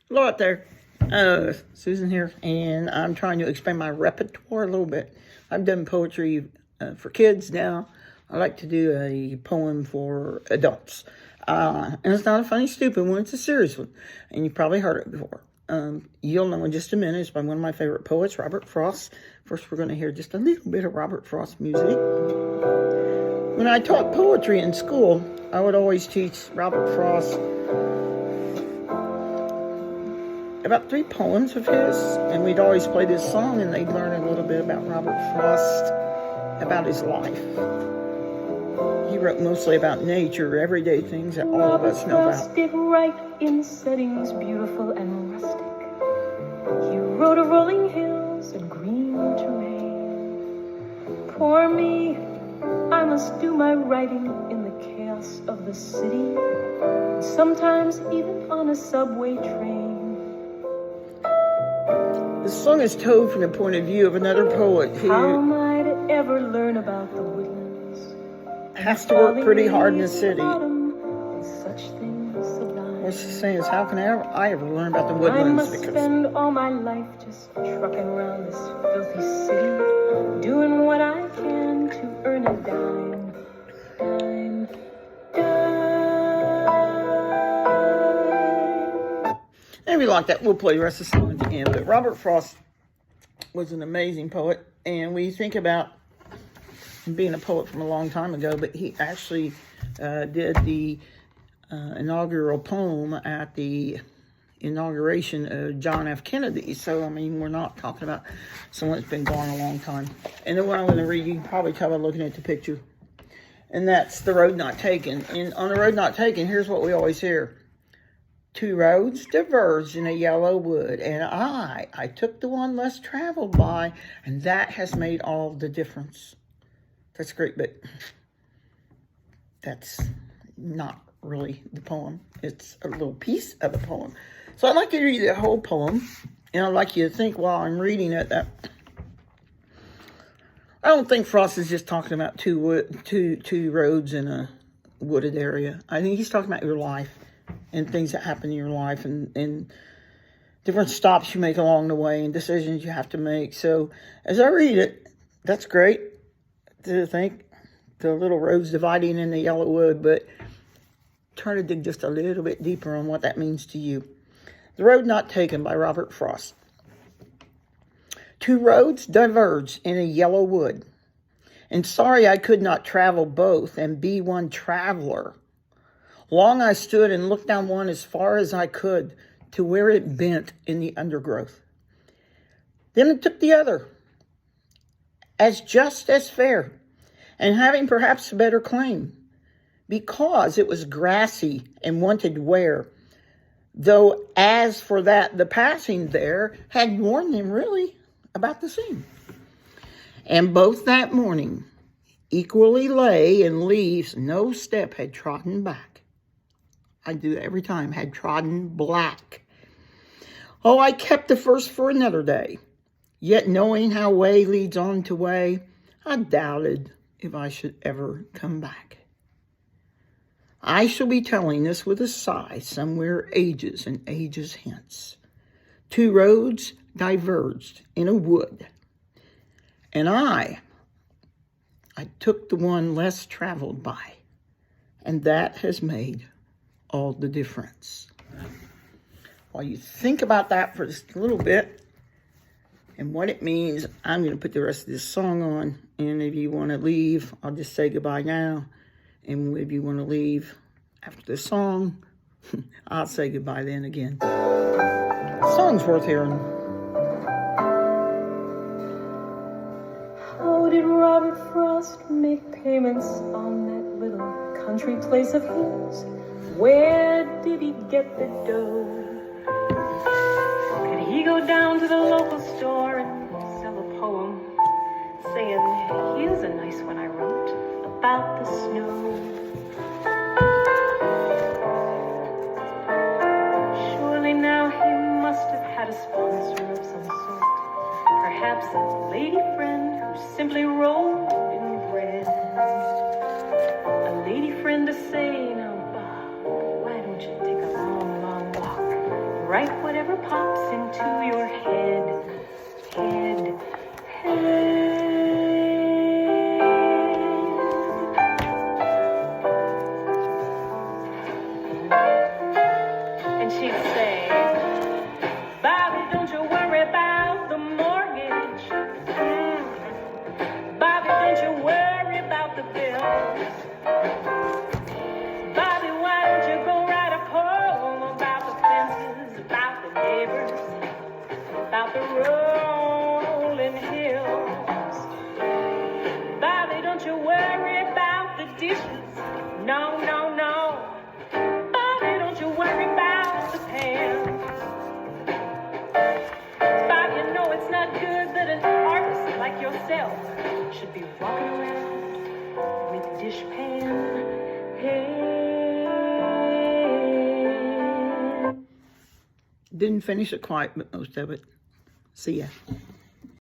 Hello out there. Susan here, and I'm trying to expand my repertoire a little bit. I've done poetry for kids now. I like to do a poem for adults. And it's not a funny, stupid one, it's a serious one. And you've probably heard it before. You'll know in just a minute. It's by one of my favorite poets, Robert Frost. First, we're going to hear just a little bit of Robert Frost music. When I taught poetry in school, I would always teach Robert Frost about 3 poems of his, and we'd always play this song, and they'd learn a little bit about Robert Frost, about his life. He wrote mostly about nature, everyday things that all of us know about. Did write in settings beautiful and rustic. He wrote of rolling hills and green terrain. Poor me, I must do my writing in the chaos of the city, and sometimes even on a subway train. The song is told from the point of view of another poet who How am I to ever learn about the woodlands? has to work pretty hard in the city. Such things sublime. What she's saying is, how can I ever learn about the I woodlands? must spend all my life just trucking around this filthy city, doing what I can to earn a dime, dime, dime. And we like that. We'll play the rest of the song at the end. But Robert Frost was an amazing poet, and we think about being a poet from a long time ago, but he actually did the inaugural poem at the inauguration of John F. Kennedy. So, I mean, we're not talking about someone that's been gone a long time. And the one I'm going to read, you can probably tell by looking at the picture. And that's The Road Not Taken. And on The Road Not Taken, here's what we always hear. 2 roads diverged in a yellow wood, and I took the one less traveled by, and that has made all the difference. That's great, but that's not really the poem. It's a little piece of the poem. So I'd like you to read the whole poem, and I'd like you to think while I'm reading it that I don't think Frost is just talking about two roads in a wooded area. I think he's talking about your life and things that happen in your life and different stops you make along the way and decisions you have to make. So as I read it, that's great to think the little roads dividing in the yellow wood, but try to dig just a little bit deeper on what that means to you. The Road Not Taken by Robert Frost. 2 roads diverged in a yellow wood, and sorry I could not travel both and be one traveler. Long I stood and looked down one as far as I could to where it bent in the undergrowth. Then it took the other, as just as fair, and having perhaps a better claim, because it was grassy and wanted wear, though as for that the passing there had worn them really about the same. And both that morning equally lay in leaves no step had trodden back. I do that every time, had trodden black. Oh, I kept the first for another day, yet knowing how way leads on to way, I doubted if I should ever come back. I shall be telling this with a sigh somewhere ages and ages hence. 2 roads diverged in a wood, and I took the one less traveled by, and that has made all the difference. While you think about that for just a little bit and what it means, I'm going to put the rest of this song on, and if you want to leave, I'll just say goodbye now, and if you want to leave after the song, I'll say goodbye then again. The song's worth hearing. How did Robert Frost make payments on that little country place of his? Where did he get the dough? Could he go down to the local store and sell a poem saying, here's a nice one I wrote about the snow? Surely now he must have had a sponsor of some sort, perhaps a lady friend who simply rolled in bread. A lady friend to say, now Bob, why don't you take a long, long walk right write whatever pops into your head. And she'd say, Bobby, don't you worry about the mortgage. Bobby, don't you worry about the bills. Bobby, why don't you go write a poem about the fences, about the neighbors, about the rolling hills. Bobby, don't you worry about the dishes. No, no, no. Bobby, don't you worry about the pans. Bob, you know it's not good that an artist like yourself should be walking around with dishpan hands. Didn't finish it quite, but most of it. See ya.